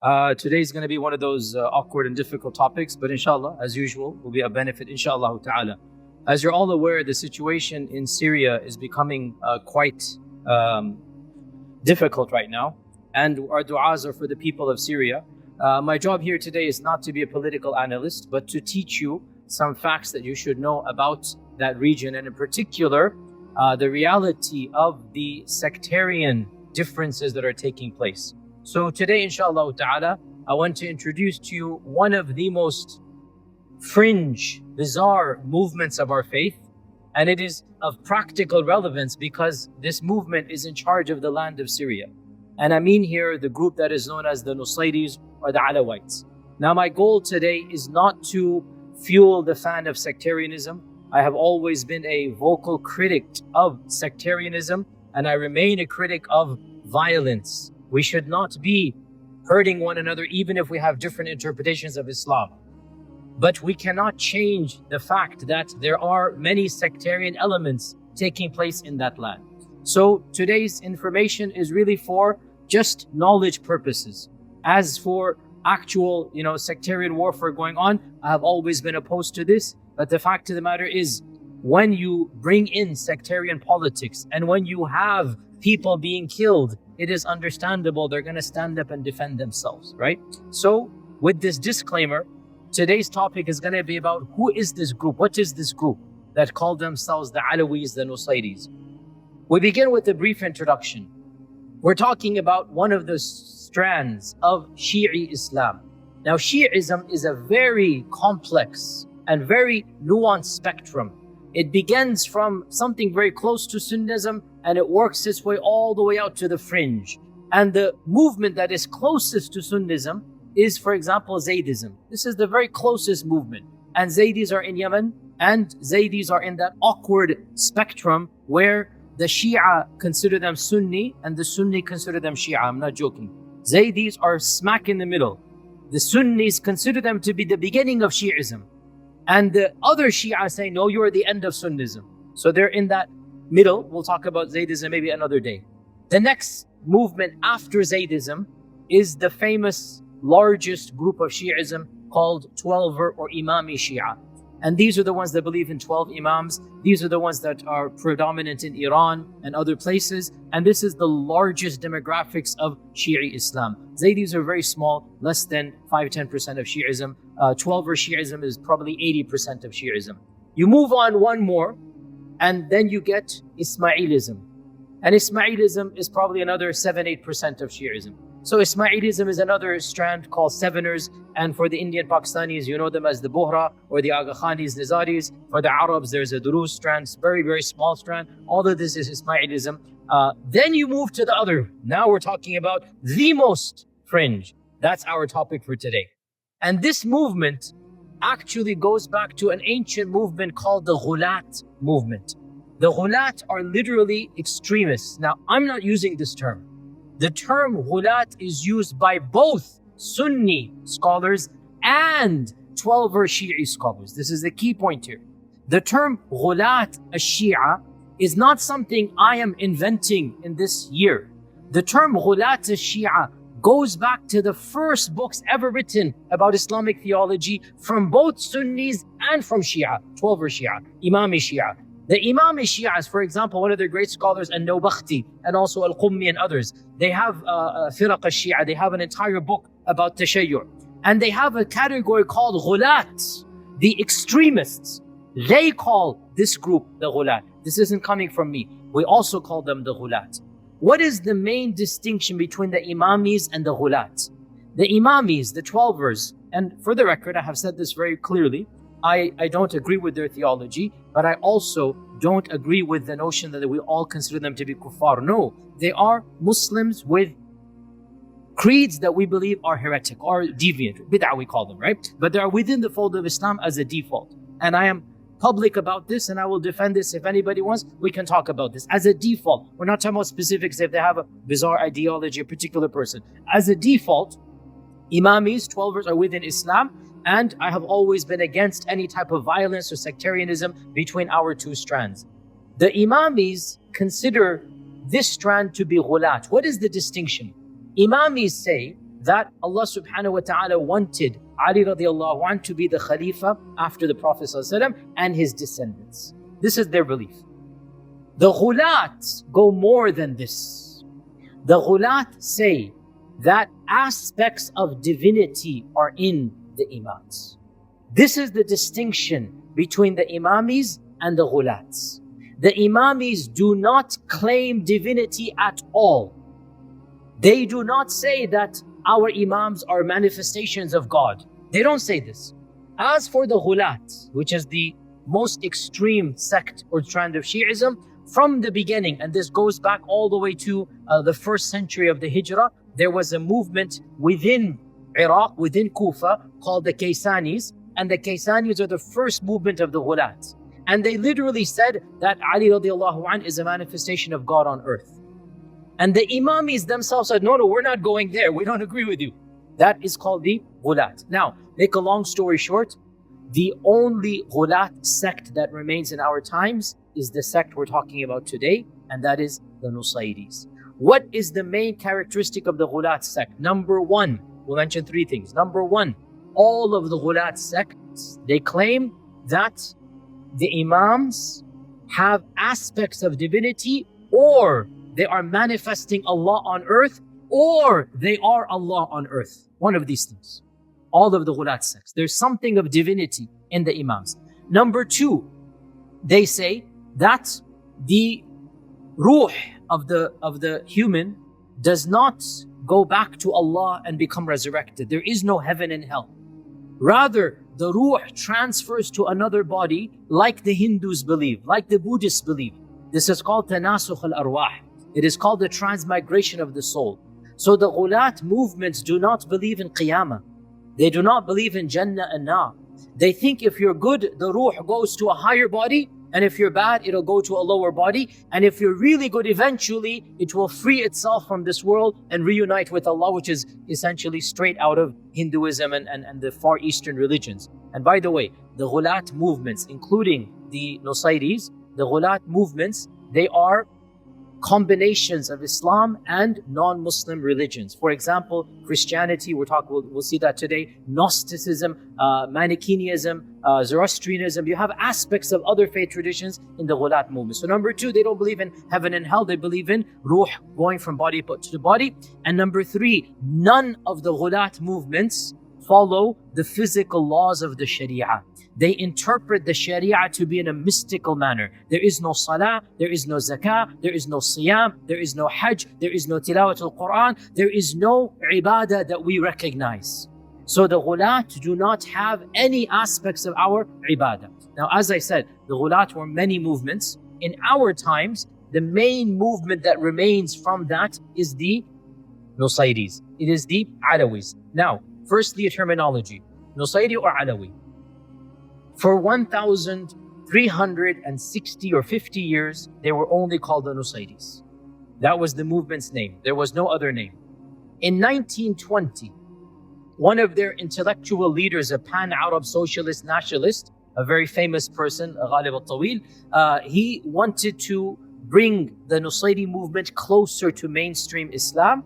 Today is going to be one of those awkward and difficult topics, but inshallah, as usual, will be a benefit, inshallah ta'ala. As you're all aware, the situation in Syria is becoming quite difficult right now, and our du'as are for the people of Syria. My job here today is not to be a political analyst, but to teach you some facts that you should know about that region, and in particular, the reality of the sectarian differences that are taking place. So today, inshallah ta'ala, I want to introduce to you one of the most fringe, bizarre movements of our faith. And it is of practical relevance because this movement is in charge of the land of Syria. And I mean here the group that is known as the Nusayris or the Alawites. Now my goal today is not to fuel the fan of sectarianism. I have always been a vocal critic of sectarianism, and I remain a critic of violence. We should not be hurting one another even if we have different interpretations of Islam. But we cannot change the fact that there are many sectarian elements taking place in that land. So today's information is really for just knowledge purposes. As for actual, sectarian warfare going on, I have always been opposed to this. But the fact of the matter is, when you bring in sectarian politics and when you have people being killed, it is understandable they're going to stand up and defend themselves, right? So with this disclaimer, today's topic is going to be about who is this group? What is this group that call themselves the Alawites, the Nusayris? We begin with a brief introduction. We're talking about one of the strands of Shia Islam. Now, Shiism is a very complex and very nuanced spectrum. It begins from something very close to Sunnism and it works its way all the way out to the fringe. And the movement that is closest to Sunnism is, for example, Zaydism. This is the very closest movement. And Zaydis are in Yemen, and Zaydis are in that awkward spectrum where the Shia consider them Sunni and the Sunni consider them Shia. I'm not joking. Zaydis are smack in the middle. The Sunnis consider them to be the beginning of Shi'ism. And the other Shia say, no, you're the end of Sunnism. So they're in that middle. We'll talk about Zaydism maybe another day. The next movement after Zaydism is the famous largest group of Shi'ism called Twelver or Imami Shia. And these are the ones that believe in 12 Imams. These are the ones that are predominant in Iran and other places. And this is the largest demographics of Shia Islam. Zaydis are very small, less than 5-10% of Shi'ism. Twelver Shi'ism is probably 80% of Shi'ism. You move on one more, and then you get Ismailism. And Ismailism is probably another 7-8% of Shi'ism. So Ismailism is another strand called Seveners, and for the Indian Pakistanis, you know them as the Bohra or the Aga Khanis, Nizaris. For the Arabs, there's a Duruz strand, very, very small strand. All of this is Ismailism. Then you move to the other. Now we're talking about the most fringe. That's our topic for today. And this movement actually goes back to an ancient movement called the Ghulat movement. The Ghulat are literally extremists. Now, I'm not using this term. The term Ghulat is used by both Sunni scholars and Twelver Shi'i scholars. This is the key point here. The term Ghulat al-Shia is not something I am inventing in this year. The term Ghulat al-Shia goes back to the first books ever written about Islamic theology from both Sunnis and from Shia, Twelver Shia, Imami Shia. The Imami Shias, for example, one of their great scholars, An-Nawbakhti, and also Al-Qummi and others, they have Firaq al-Shia, they have an entire book about Tashayyur. And they have a category called Ghulat, the extremists. They call this group the Ghulat. This isn't coming from me. We also call them the Ghulat. What is the main distinction between the Imamis and the Ghulat? The Imamis, the Twelvers, and for the record, I have said this very clearly, I don't agree with their theology, but I also don't agree with the notion that we all consider them to be kuffar. No, they are Muslims with creeds that we believe are heretic or deviant, bid'ah we call them, right? But they are within the fold of Islam as a default. And I am public about this and I will defend this. If anybody wants, we can talk about this. As a default, we're not talking about specifics if they have a bizarre ideology, a particular person. As a default, Imamis, Twelvers are within Islam. And I have always been against any type of violence or sectarianism between our two strands. The Imamis consider this strand to be ghulat. What is the distinction? Imamis say that Allah subhanahu wa ta'ala wanted Ali radiallahu anh to be the Khalifa after the Prophet sallallahu alaihi wasallam and his descendants. This is their belief. The Ghulat go more than this. The Ghulat say that aspects of divinity are in the Imams. This is the distinction between the Imamis and the Ghulats. The Imamis do not claim divinity at all. They do not say that our Imams are manifestations of God. They don't say this. As for the Ghulat, which is the most extreme sect or strand of Shi'ism, from the beginning, and this goes back all the way to the 1st century of the Hijrah, there was a movement within Iraq, within Kufa, called the Kaysanis, and the Kaysanis are the first movement of the Ghulat. And they literally said that Ali radiallahu anh is a manifestation of God on earth. And the Imamis themselves said, no, we're not going there. We don't agree with you. That is called the Ghulat. Now, make a long story short, the only Ghulat sect that remains in our times is the sect we're talking about today, and that is the Nusayris. What is the main characteristic of the Ghulat sect? Number one, we'll mention 3 things. Number one, all of the Ghulat sects, they claim that the Imams have aspects of divinity, or they are manifesting Allah on earth, or they are Allah on earth. One of these things. All of the Ghulat sects. There's something of divinity in the Imams. Number 2, they say that the ruh of the human does not go back to Allah and become resurrected. There is no heaven and hell. Rather, the ruh transfers to another body like the Hindus believe, like the Buddhists believe. This is called tanasukh al-arwah. It is called the transmigration of the soul. So the Ghulat movements do not believe in Qiyamah. They do not believe in Jannah and Nar. They think if you're good, the ruh goes to a higher body, and if you're bad, it'll go to a lower body. And if you're really good, eventually it will free itself from this world and reunite with Allah, which is essentially straight out of Hinduism and the Far Eastern religions. And by the way, the Ghulat movements, including the Nusayris, the Ghulat movements, they are combinations of Islam and non-Muslim religions. For example, Christianity, we'll see that today, Gnosticism, Manichaeism, Zoroastrianism. You have aspects of other faith traditions in the Ghulat movement. So number 2, they don't believe in heaven and hell. They believe in ruh going from body to the body. And number 3, none of the Ghulat movements follow the physical laws of the Sharia. They interpret the Sharia to be in a mystical manner. There is no salah, there is no zakah, there is no siyam, there is no hajj, there is no tilawat al-Quran, there is no ibadah that we recognize. So the Ghulat do not have any aspects of our ibadah. Now, as I said, the Ghulat were many movements. In our times, the main movement that remains from that is the Nusayris. It is the Alawis. Now, firstly, a terminology. Nusayri or Alawi. For 1,360 or 50 years, they were only called the Nusayris. That was the movement's name. There was no other name. In 1920, one of their intellectual leaders, a pan-Arab socialist nationalist, a very famous person, Ghalib al-Tawil, he wanted to bring the Nusayri movement closer to mainstream Islam,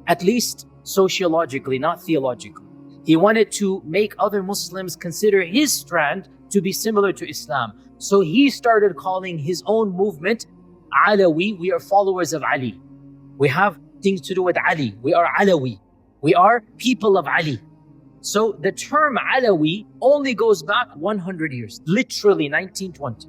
at least sociologically, not theologically. He wanted to make other Muslims consider his strand to be similar to Islam. So he started calling his own movement Alawi. We are followers of Ali. We have things to do with Ali. We are Alawi. We are people of Ali. So the term Alawi only goes back 100 years, literally 1920.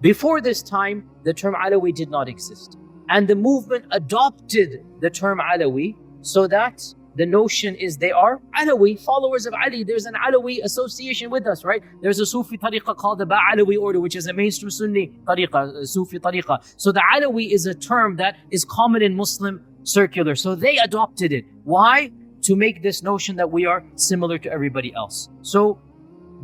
Before this time, the term Alawi did not exist. And the movement adopted the term Alawi so that the notion is they are Alawi, followers of Ali. There's an Alawi association with us, right? There's a Sufi tariqah called the Ba'alawi order, which is a mainstream Sunni tariqah, Sufi tariqah. So the Alawi is a term that is common in Muslim circular. So they adopted it. Why? To make this notion that we are similar to everybody else. So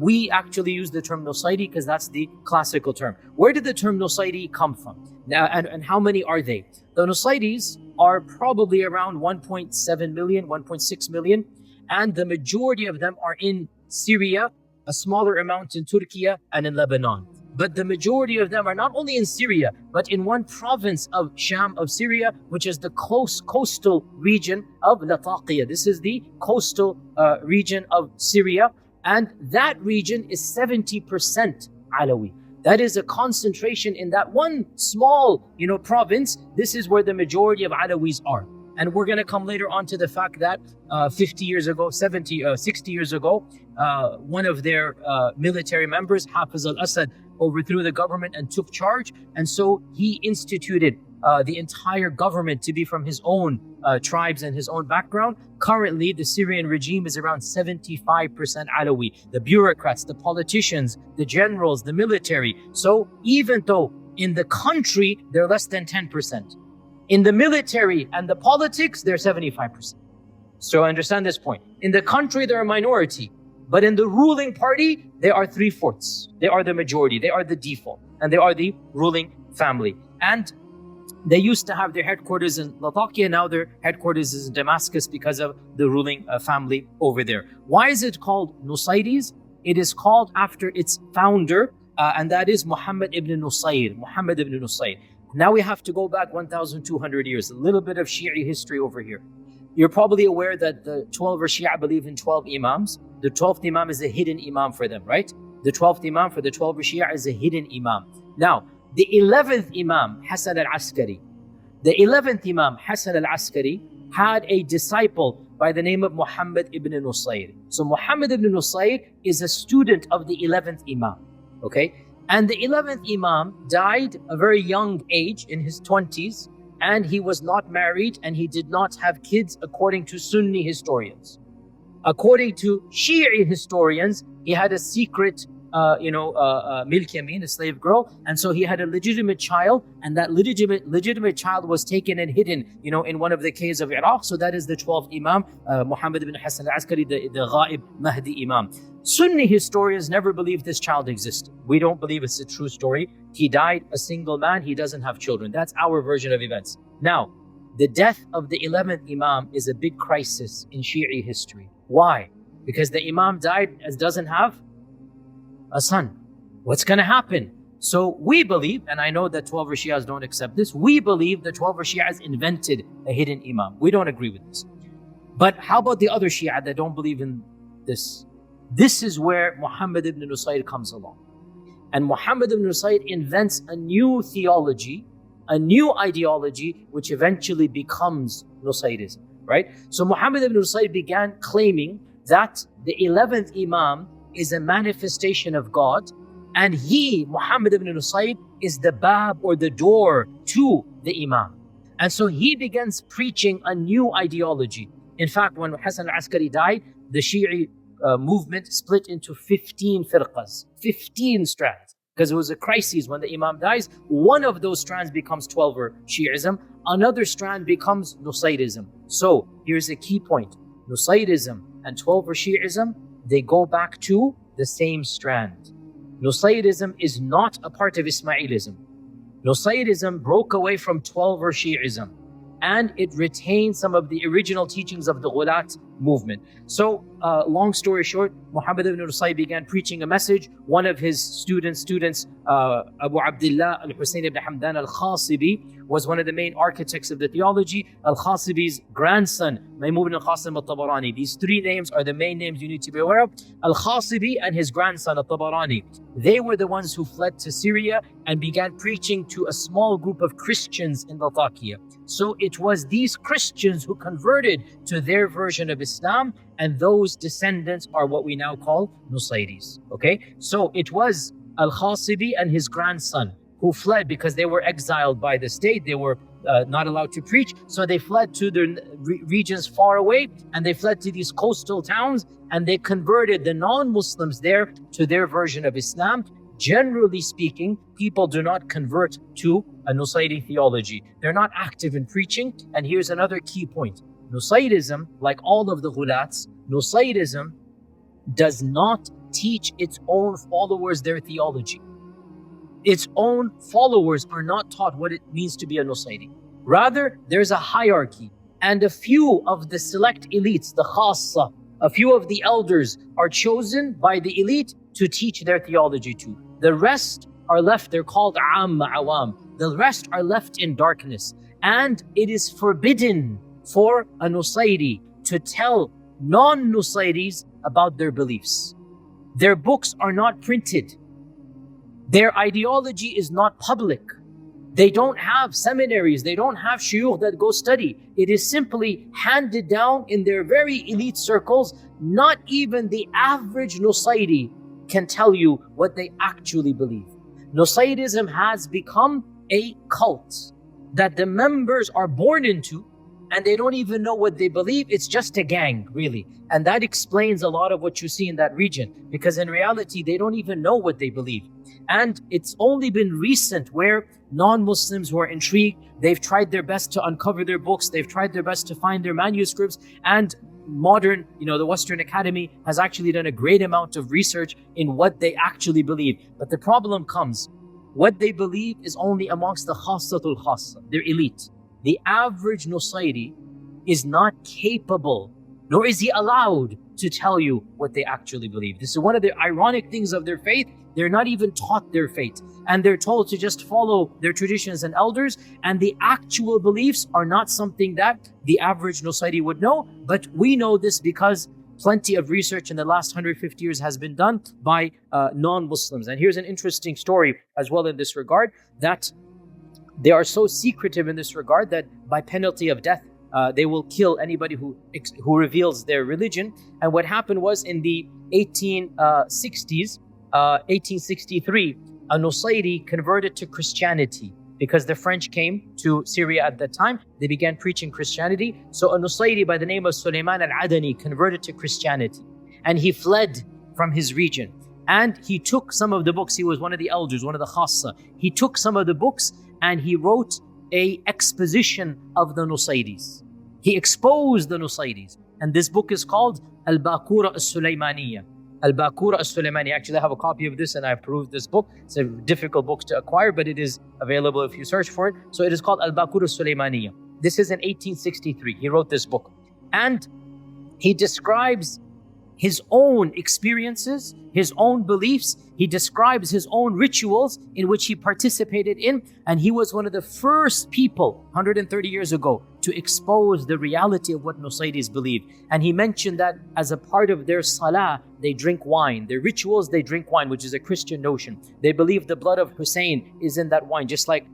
we actually use the term Nusayri because that's the classical term. Where did the term Nusayri come from? Now, and how many are they? The Nusayris are probably around 1.7 million, 1.6 million, and the majority of them are in Syria, a smaller amount in Turkey and in Lebanon. but the majority of them are not only in Syria, but in one province of Sham of Syria, which is the coastal region of Latakia. This is the coastal region of Syria, and that region is 70% Alawi. That is a concentration in that one small, province. This is where the majority of Alawis are. And we're going to come later on to the fact that 60 years ago, one of their military members, Hafiz al-Assad, overthrew the government and took charge. And so he instituted the entire government to be from his own tribes and his own background. Currently, the Syrian regime is around 75% Alawi. The bureaucrats, the politicians, the generals, the military. So even though in the country, they're less than 10%. In the military and the politics, they're 75%. So understand this point. In the country, they're a minority. But in the ruling party, they are 3/4. They are the majority. They are the default. And they are the ruling family. And they used to have their headquarters in Latakia. Now their headquarters is in Damascus because of the ruling family over there. Why is it called Nusayris? It is called after its founder, and that is Muhammad ibn Nusayr. Muhammad ibn Nusayr. Now we have to go back 1,200 years, a little bit of Shia history over here. You're probably aware that the 12 Shia believe in 12 Imams. The 12th Imam is a hidden Imam for them, right? The 12th Imam for the 12 Shia is a hidden Imam. Now, the 11th Imam, Hasan al-Askari, had a disciple by the name of Muhammad ibn Nusayr. So Muhammad ibn Nusayr is a student of the 11th Imam, okay? And the 11th Imam died a very young age, in his 20s, and he was not married and he did not have kids according to Sunni historians. According to Shia historians, he had a secret, milk yamin, a slave girl, and so he had a legitimate child, and that legitimate child was taken and hidden, in one of the caves of Iraq. So that is the 12th Imam, Muhammad ibn Hasan al-Askari, the Ghaib Mahdi Imam. Sunni historians never believed this child existed. We don't believe it's a true story. He died a single man. He doesn't have children. That's our version of events. Now, the death of the 11th Imam is a big crisis in Shia history. Why? Because the Imam died and doesn't have a son. What's going to happen? So we believe, and I know that 12 Shias don't accept this, we believe the 12 Shias invented a hidden Imam. We don't agree with this. But how about the other Shia that don't believe in this? This is where Muhammad ibn Nusayr comes along. And Muhammad ibn Nusayr invents a new theology, a new ideology, which eventually becomes Nusayrism, right? So Muhammad ibn Nusayr began claiming that the 11th Imam is a manifestation of God, and he, Muhammad ibn Nusayr, is the bab or the door to the Imam. And so he begins preaching a new ideology. In fact, when Hasan al-Askari died, the Shia movement split into 15 firqas, 15 strands, because it was a crisis. When the Imam dies, one of those strands becomes 12er Shi'ism, another strand becomes Nusayrism. So here's a key point. Nusayrism and 12er Shi'ism, they go back to the same strand. Nusayrism is not a part of Ismailism. Nusayrism broke away from 12er Shi'ism, and it retained some of the original teachings of the Ghulat movement. So, long story short, Muhammad ibn Nusayr began preaching a message. One of his students, Abu Abdullah al-Husayn ibn Hamdan al-Khasibi, was one of the main architects of the theology. Al-Khasibi's grandson, Maymun ibn al-Qasim al-Tabarani. These three names are the main names you need to be aware of. Al-Khasibi and his grandson, al-Tabarani. They were the ones who fled to Syria and began preaching to a small group of Christians in Latakia. So it was these Christians who converted to their version of Islam, and those descendants are what we now call Nusayris. Okay? So it was Al-Khasibi and his grandson who fled because they were exiled by the state. They were not allowed to preach. So they fled to the regions far away, and they fled to these coastal towns, and they converted the non-Muslims there to their version of Islam. Generally speaking, people do not convert to a Nusayri theology. They're not active in preaching. And here's another key point. Nusayrism, like all of the Ghulats, Nusayrism does not teach its own followers their theology. Its own followers are not taught what it means to be a Nusayri. Rather, there's a hierarchy, and a few of the select elites, the khassa, a few of the elders are chosen by the elite to teach their theology to. The rest are left, they're called Amma Awam. The rest are left in darkness. And it is forbidden for a Nusayri to tell non-Nusayris about their beliefs. Their books are not printed. Their ideology is not public. They don't have seminaries. They don't have shuyukh that go study. It is simply handed down in their very elite circles. Not even the average Nusayri can tell you what they actually believe. Nusayrism has become a cult that the members are born into, and they don't even know what they believe. It's just a gang, really. And that explains a lot of what you see in that region, because in reality, they don't even know what they believe. And it's only been recent where non-Muslims who are intrigued, they've tried their best to uncover their books, they've tried their best to find their manuscripts, and modern, the Western Academy has actually done a great amount of research in what they actually believe. But the problem comes, what they believe is only amongst the khassatul khassa, their elite. The average Nusayri is not capable, nor is he allowed to tell you what they actually believe. This is one of the ironic things of their faith. They're not even taught their faith, and they're told to just follow their traditions and elders, and the actual beliefs are not something that the average Nusayri would know. But we know this because plenty of research in the last 150 years has been done by non-Muslims. And here's an interesting story as well in this regard, that they are so secretive in this regard that by penalty of death, they will kill anybody who reveals their religion. And what happened was in the 1860s, 1863, a Nusayri converted to Christianity because the French came to Syria at that time. They began preaching Christianity. So a Nusayri by the name of Sulaiman al-Adani converted to Christianity, and he fled from his region. And he took some of the books. He was one of the elders, one of the khassa. He took some of the books and he wrote a exposition of the Nusayris. He exposed the Nusayris. And this book is called Al-Baqura al-Sulaymaniya. Al-Baqura al-Sulaymaniya. Actually, I have a copy of this and I've perused this book. It's a difficult book to acquire, but it is available if you search for it. So it is called Al-Baqura al-Sulaymaniya. This is in 1863. He wrote this book. And he describes his own experiences, his own beliefs. He describes his own rituals in which he participated in. And he was one of the first people 130 years ago to expose the reality of what Nusayris believe. And he mentioned that as a part of their salah, they drink wine. Their rituals, they drink wine, which is a Christian notion. They believe the blood of Hussein is in that wine, just like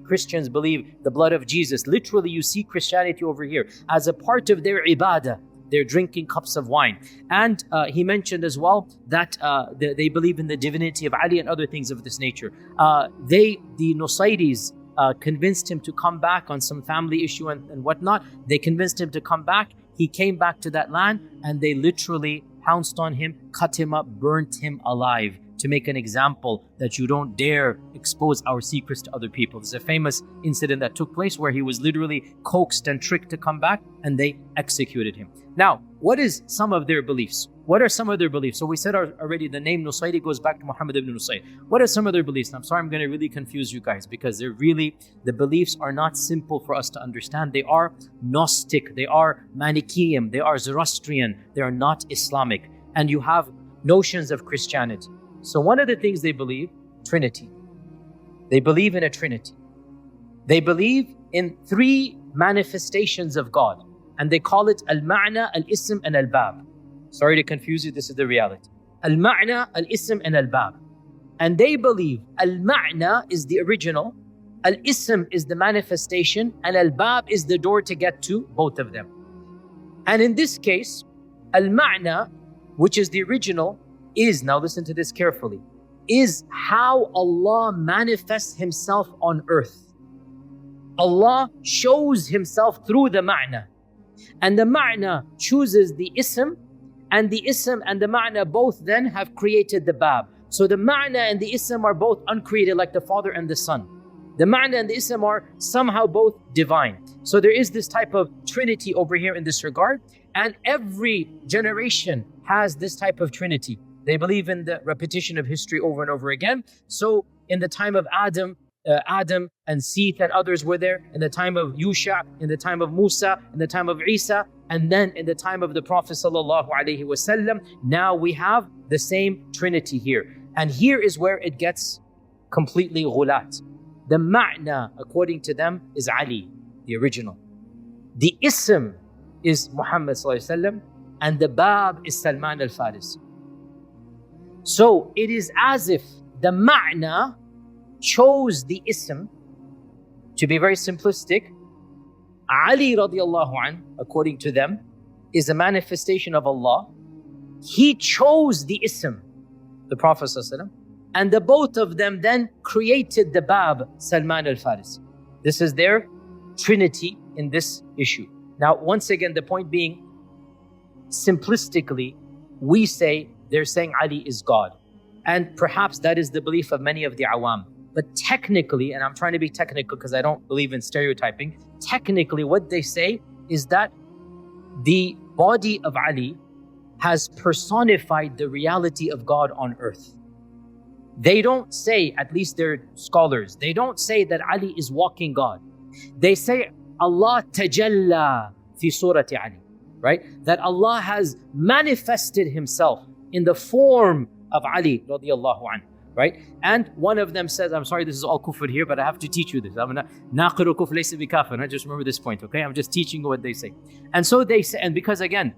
Christians believe the blood of Jesus. Literally, you see Christianity over here. As a part of their ibadah, they're drinking cups of wine. And he mentioned as well that they believe in the divinity of Ali and other things of this nature. The Nusayris convinced him to come back on some family issue and whatnot. They convinced him to come back. He came back to that land and they literally pounced on him, cut him up, burnt him alive to make an example that you don't dare expose our secrets to other people. There's a famous incident that took place where he was literally coaxed and tricked to come back and they executed him. Now, what is some of their beliefs? What are some of their beliefs? So we said already the name Nusayri goes back to Muhammad ibn Nusayr. What are some of their beliefs? And I'm sorry I'm going to really confuse you guys because the beliefs are not simple for us to understand. They are Gnostic, they are Manichaean, they are Zoroastrian, they are not Islamic. And you have notions of Christianity. So one of the things they believe, Trinity. They believe in a Trinity. They believe in three manifestations of God. And they call it Al-Ma'na, Al-Ism, and Al-Bab. Sorry to confuse you, this is the reality. Al-Ma'na, Al-Ism, and Al-Bab. And they believe Al-Ma'na is the original, Al-Ism is the manifestation, and Al-Bab is the door to get to both of them. And in this case, Al-Ma'na, which is the original, is, now listen to this carefully, is how Allah manifests Himself on earth. Allah shows Himself through the Ma'na. And the Ma'na chooses the Ism, and the Ism and the Ma'na both then have created the Bab. So the Ma'na and the Ism are both uncreated like the Father and the Son. The Ma'na and the Ism are somehow both divine. So there is this type of Trinity over here in this regard. And every generation has this type of Trinity. They believe in the repetition of history over and over again. So in the time of Adam and Seth and others were there. In the time of Yusha, in the time of Musa, in the time of Isa, and then in the time of the Prophet ﷺ, now we have the same Trinity here. And here is where it gets completely ghulat. The ma'na, according to them, is Ali, the original. The ism is Muhammad sallallahu alaihi wasallam, and the bab is Salman al-Farisi. So it is as if the ma'na chose the ism. To be very simplistic, Ali radiallahu anh, according to them, is a manifestation of Allah. He chose the ism, the Prophet sallallahu alaihi wasallam, and the both of them then created the bab, Salman al-Farisi. This is their trinity in this issue. Now, once again, the point being, simplistically, we say they're saying Ali is God. And perhaps that is the belief of many of the awam. But technically, and I'm trying to be technical because I don't believe in stereotyping, technically what they say is that the body of Ali has personified the reality of God on earth. They don't say, at least they're scholars, they don't say that Ali is walking God. They say Allah tajalla fi surati Ali, right? That Allah has manifested himself in the form of Ali radiallahu anhu, right? And one of them says, I'm sorry, this is all kufr here, but I have to teach you this. I'm not naqiru kufr laysa bi kafir. Just remember this point, okay? I'm just teaching you what they say. And so they say, and because again,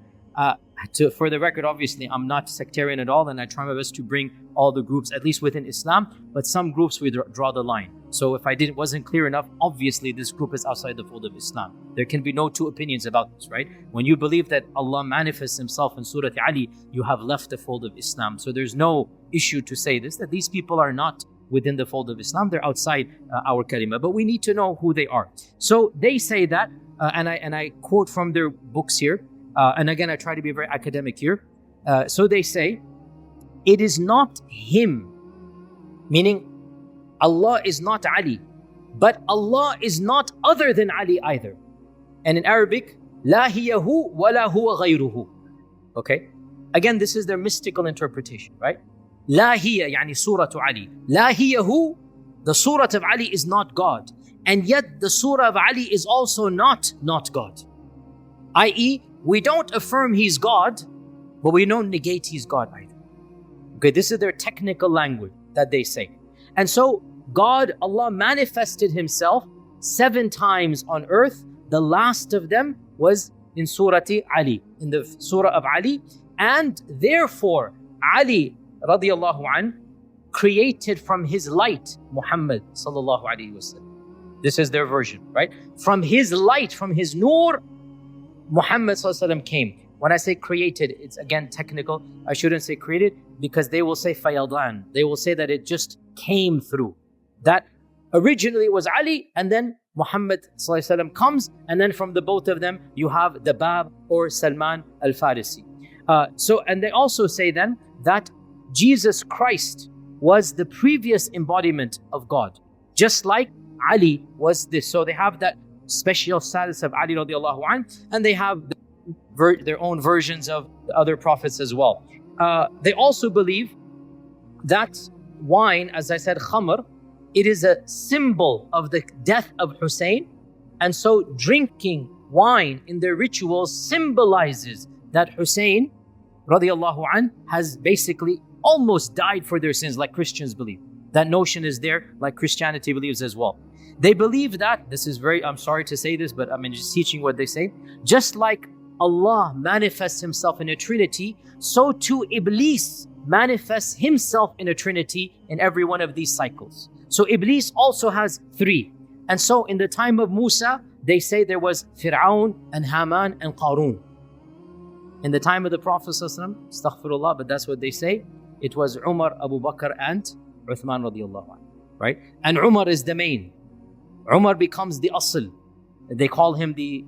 for the record, obviously, I'm not sectarian at all, and I try my best to bring all the groups, at least within Islam, but some groups we draw the line. So if I wasn't clear enough, obviously this group is outside the fold of Islam. There can be no two opinions about this, right? When you believe that Allah manifests himself in Surah Ali, you have left the fold of Islam. So there's no issue to say this, that these people are not within the fold of Islam, they're outside our kalima, but we need to know who they are. So they say that, and I quote from their books here, and again, I try to be very academic here. So they say, it is not him, meaning Allah is not Ali, but Allah is not other than Ali either. And in Arabic, la hiyahu wa la huwa ghayruhu. Okay? Again, this is their mystical interpretation, right? La hiya, yani surah to Ali. La hiyahu, the surah of Ali is not God. And yet the surah of Ali is also not God. I.e., we don't affirm he's God, but we don't negate he's God either. Okay, this is their technical language that they say. And so God, Allah manifested himself 7 times on earth. The last of them was in Surah Ali, in the Surah of Ali. And therefore, Ali radiallahu an created from his light Muhammad sallallahu alaihi wasallam. This is their version, right? From his light, from his nur, Muhammad sallallahu alaihi wasallam came. When I say created, it's again technical. I shouldn't say created because they will say fayadan. They will say that it just came through. That originally was Ali, and then Muhammad sallallahu alaihi wasallam comes, and then from the both of them you have the Bab or Salman al-Farisi. And they also say then that Jesus Christ was the previous embodiment of God, just like Ali was this. So they have that special status of Ali radiallahu anh, and they have their own versions of the other prophets as well. They also believe that wine, as I said, khamr, it is a symbol of the death of Hussein, and so drinking wine in their rituals symbolizes that Hussein radiallahu anh has basically almost died for their sins, like Christians believe. That notion is there, like Christianity believes as well. They believe that, this is very, I'm sorry to say this, but I'm just teaching what they say. Just like Allah manifests himself in a trinity, so too Iblis manifests himself in a trinity in every one of these cycles. So Iblis also has 3. And so in the time of Musa, they say there was Fir'aun and Haman and Qarun. In the time of the Prophet ﷺ, astaghfirullah, but that's what they say, it was Umar, Abu Bakr and Uthman radiallahu anhu, right? And Umar is the main. Umar becomes the asl. They call him the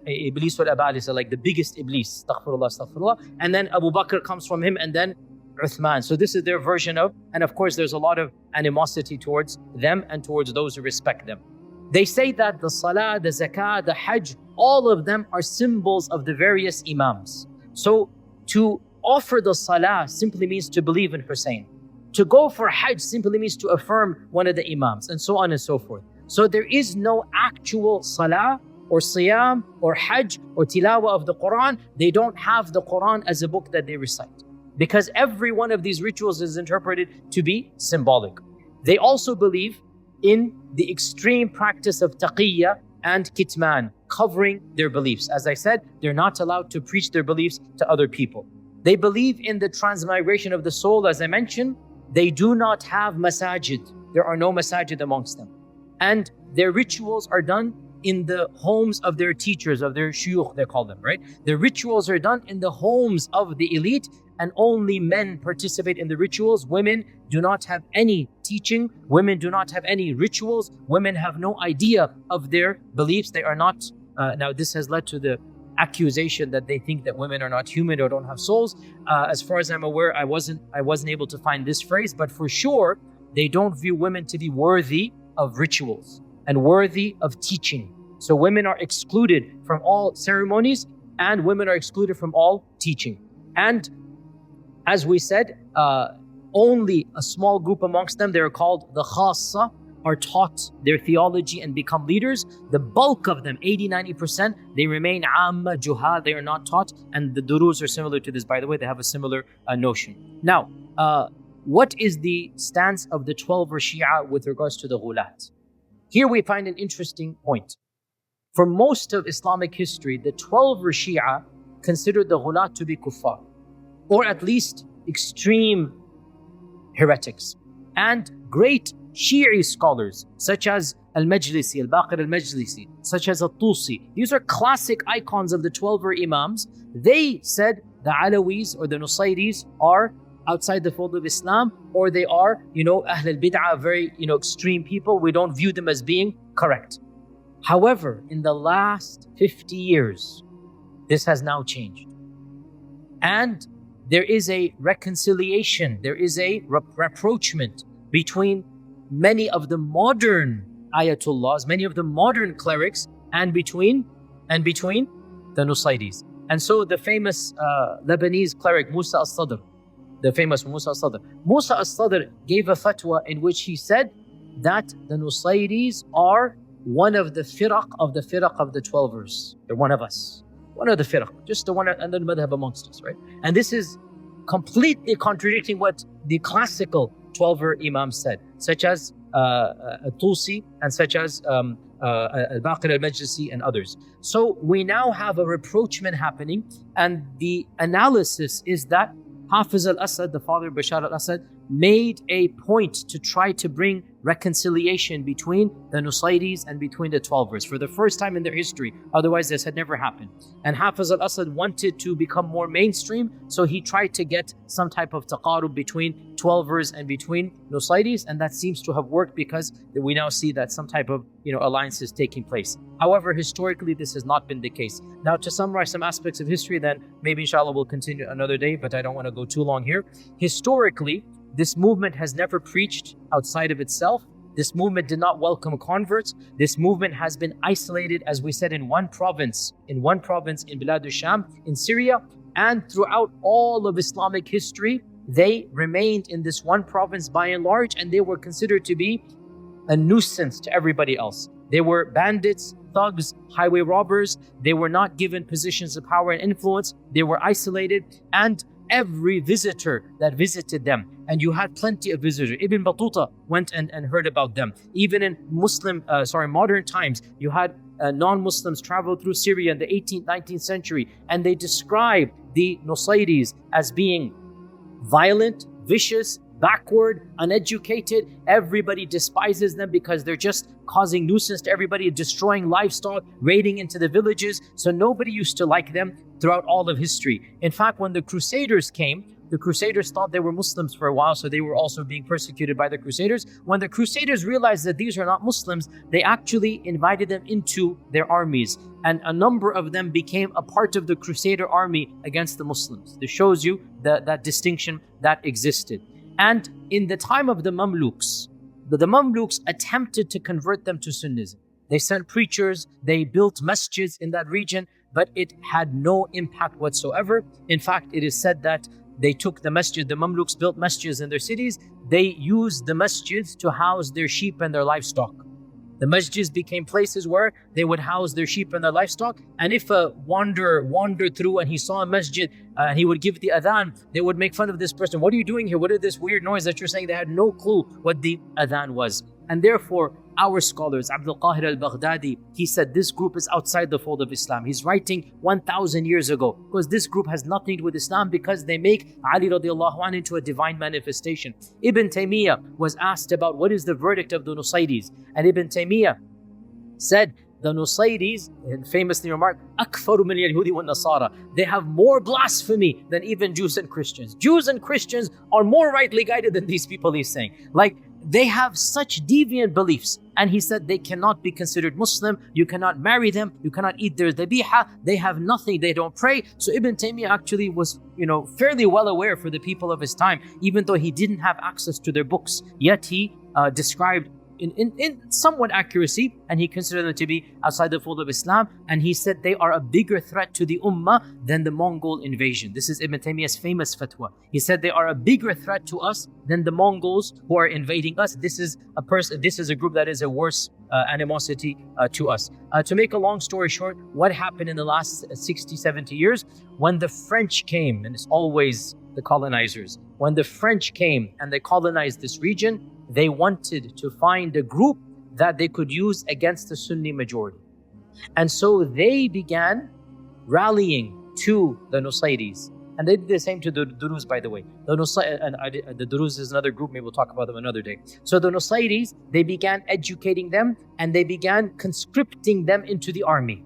Iblis wal Abalisa, like the biggest Iblis. Astaghfirullah, astaghfirullah. And then Abu Bakr comes from him, and then Uthman. So this is their version of, and of course there's a lot of animosity towards them and towards those who respect them. They say that the Salah, the Zakah, the Hajj, all of them are symbols of the various Imams. So to offer the Salah simply means to believe in Hussein. To go for Hajj simply means to affirm one of the Imams, and so on and so forth. So there is no actual Salah or Siyam or Hajj or Tilawah of the Quran. They don't have the Quran as a book that they recite, because every one of these rituals is interpreted to be symbolic. They also believe in the extreme practice of taqiyya and kitman, covering their beliefs. As I said, they're not allowed to preach their beliefs to other people. They believe in the transmigration of the soul, as I mentioned. They do not have masajid. There are no masajid amongst them. And their rituals are done in the homes of their teachers, of their shuyukh, they call them, right? Their rituals are done in the homes of the elite, and only men participate in the rituals. Women do not have any teaching. Women do not have any rituals. Women have no idea of their beliefs. They are not, now this has led to the accusation that they think that women are not human or don't have souls. As far as I'm aware, I wasn't able to find this phrase, but for sure, they don't view women to be worthy of rituals and worthy of teaching. So women are excluded from all ceremonies, and women are excluded from all teaching. And as we said, only a small group amongst them, they're called the khassa, are taught their theology and become leaders. The bulk of them, 80-90%, they remain amma, juhal, they are not taught. And the durus are similar to this, by the way, they have a similar notion. Now, what is the stance of the 12 Shia with regards to the ghulat? Here we find an interesting point. For most of Islamic history, the 12 Shia considered the ghulat to be kuffar, or at least extreme heretics. And great Shi'i scholars such as Al-Majlisi, Al-Baqir Al-Majlisi, such as Al-Tusi, these are classic icons of the 12 Imams. They said the Alawites or the Nusayris are outside the fold of Islam, or they are, Ahl al-Bid'ah, very, extreme people. We don't view them as being correct. However, in the last 50 years, this has now changed. And there is a reconciliation, there is a rapprochement between many of the modern ayatullahs, many of the modern clerics, and between the Nusayris. And so the famous Lebanese cleric Musa al-Sadr, Musa al-Sadr gave a fatwa in which he said that the Nusayris are one of the firaq of the 12ers. They're one of us. One of the firaq, just the one and the madhab amongst us, right? And this is completely contradicting what the classical 12er Imams said, such as Tusi and such as Al-Baqir Al-Majlisi and others. So we now have a rapprochement happening, and the analysis is that Hafiz al-Assad, the father of Bashar al-Assad, made a point to try to bring reconciliation between the Nusayris and between the 12ers for the first time in their history. Otherwise, this had never happened. And Hafiz al-Assad wanted to become more mainstream, so he tried to get some type of taqarub between 12ers and between Nusayris, and that seems to have worked because we now see that some type of alliance is taking place. However, historically, this has not been the case. Now, to summarize some aspects of history, then maybe inshallah we'll continue another day, but I don't want to go too long here. Historically, this movement has never preached outside of itself. This movement did not welcome converts. This movement has been isolated, as we said, in one province in Bilad al-Sham, in Syria. And throughout all of Islamic history, they remained in this one province by and large, and they were considered to be a nuisance to everybody else. They were bandits, thugs, highway robbers. They were not given positions of power and influence. They were isolated, and every visitor that visited them, and you had plenty of visitors. Ibn Battuta went and heard about them. Even in modern times, you had non-Muslims travel through Syria in the 18th, 19th century, and they described the Nusayris as being violent, vicious, backward, uneducated. Everybody despises them because they're just causing nuisance to everybody, destroying livestock, raiding into the villages. So nobody used to like them throughout all of history. In fact, when the Crusaders came, the Crusaders thought they were Muslims for a while, so they were also being persecuted by the Crusaders. When the Crusaders realized that these are not Muslims, they actually invited them into their armies, and a number of them became a part of the Crusader army against the Muslims. This shows you that distinction that existed. And in the time of the Mamluks, the Mamluks attempted to convert them to Sunnism. They sent preachers, they built masjids in that region, but it had no impact whatsoever. In fact, it is said that they took the Mamluks built masjids in their cities. They used the masjids to house their sheep and their livestock. The masjids became places where they would house their sheep and their livestock. And if a wanderer wandered through and he saw a masjid and he would give the adhan, they would make fun of this person. What are you doing here? What is this weird noise that you're saying? They had no clue what the adhan was. And therefore, our scholars, Abdul Qahir al-Baghdadi, he said this group is outside the fold of Islam. He's writing 1,000 years ago because this group has nothing to do with Islam, because they make Ali radiallahu anhu into a divine manifestation. Ibn Taymiyyah was asked about what is the verdict of the Nusayris, and Ibn Taymiyyah said the Nusayris, and famously remarked, أكثر من اليهود والنصارى. They have more blasphemy than even Jews and Christians. Jews and Christians are more rightly guided than these people, he's saying. Like, they have such deviant beliefs. And he said they cannot be considered Muslim. You cannot marry them. You cannot eat their dhabiha. They have nothing. They don't pray. So Ibn Taymiyyah actually was, fairly well aware for the people of his time, even though he didn't have access to their books. Yet he described in somewhat accuracy, and he considered them to be outside the fold of Islam, and he said they are a bigger threat to the Ummah than the Mongol invasion. This is Ibn Taymiyyah's famous fatwa. He said they are a bigger threat to us than the Mongols who are invading us. This is a group that is a worse animosity to us. To make a long story short, what happened in the last 60, 70 years? When the French came, and it's always the colonizers, when the French came and they colonized this region, they wanted to find a group that they could use against the Sunni majority. And so they began rallying to the Nusayris. And they did the same to the Duruz, by the way. The Duruz is another group, maybe we'll talk about them another day. So the Nusayris, they began educating them and they began conscripting them into the army.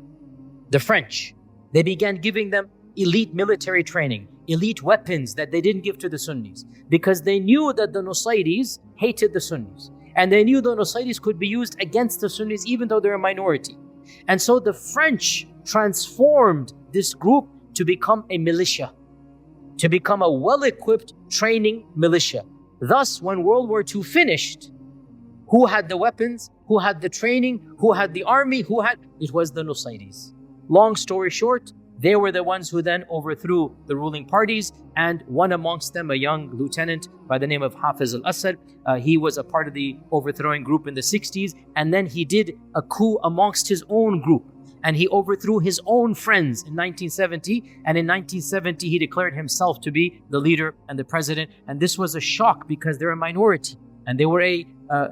The French, they began giving them elite military training, elite weapons that they didn't give to the Sunnis, because they knew that the Nusayris hated the Sunnis, and they knew the Nusayris could be used against the Sunnis even though they're a minority. And so the French transformed this group to become a militia, to become a well-equipped training militia. Thus, when World War II finished, who had the weapons, who had the training, who had the army, it was the Nusayris. Long story short, they were the ones who then overthrew the ruling parties, and one amongst them, a young lieutenant by the name of Hafiz al-Assad, he was a part of the overthrowing group in the 60s, and then he did a coup amongst his own group, and he overthrew his own friends in 1970, and in 1970 he declared himself to be the leader and the president, and this was a shock because they're a minority, and they were a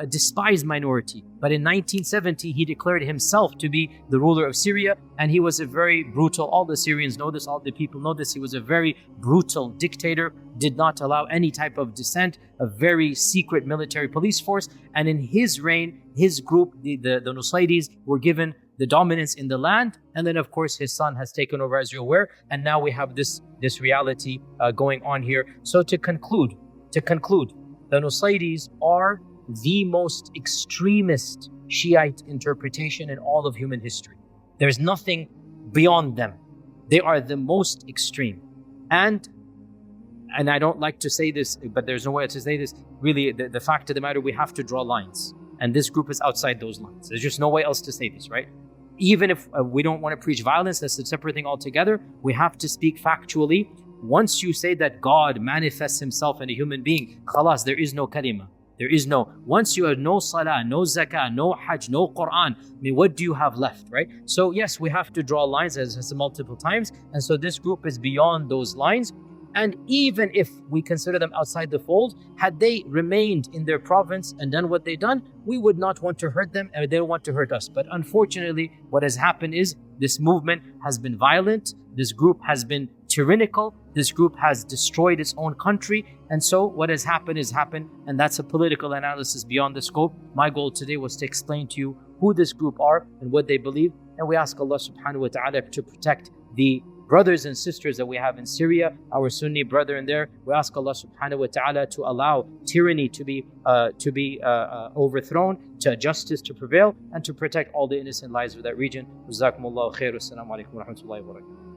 despised minority. But in 1970, he declared himself to be the ruler of Syria, and he was a very brutal, all the Syrians know this, all the people know this, he was a very brutal dictator, did not allow any type of dissent, a very secret military police force, and in his reign, his group, the Nusayris, were given the dominance in the land, and then of course his son has taken over, as you're aware, and now we have this reality going on here. So to conclude, the Nusayris are the most extremist Shiite interpretation in all of human history. There's nothing beyond them. They are the most extreme. And I don't like to say this, but there's no way to say this. Really, the fact of the matter, we have to draw lines. And this group is outside those lines. There's just no way else to say this, right? Even if we don't want to preach violence, that's a separate thing altogether. We have to speak factually. Once you say that God manifests himself in a human being, khalas, there is no kalima. There is no, once you have no salah, no zakah, no hajj, no Quran, what do you have left, right? So yes, we have to draw lines, as I said multiple times. And so this group is beyond those lines. And even if we consider them outside the fold, had they remained in their province and done what they've done, we would not want to hurt them and they don't want to hurt us. But unfortunately, what has happened is this movement has been violent. This group has been tyrannical. This group has destroyed its own country. And so what has happened is happened. And that's a political analysis beyond the scope. My goal today was to explain to you who this group are and what they believe. And we ask Allah subhanahu wa ta'ala to protect the brothers and sisters that we have in Syria, our Sunni brethren there. We ask Allah subhanahu wa ta'ala to allow tyranny to be overthrown, to justice to prevail, and to protect all the innocent lives of that region. Jazakumullahu khair. Assalamu alaikum wa rahmatullahi wa barakatuh.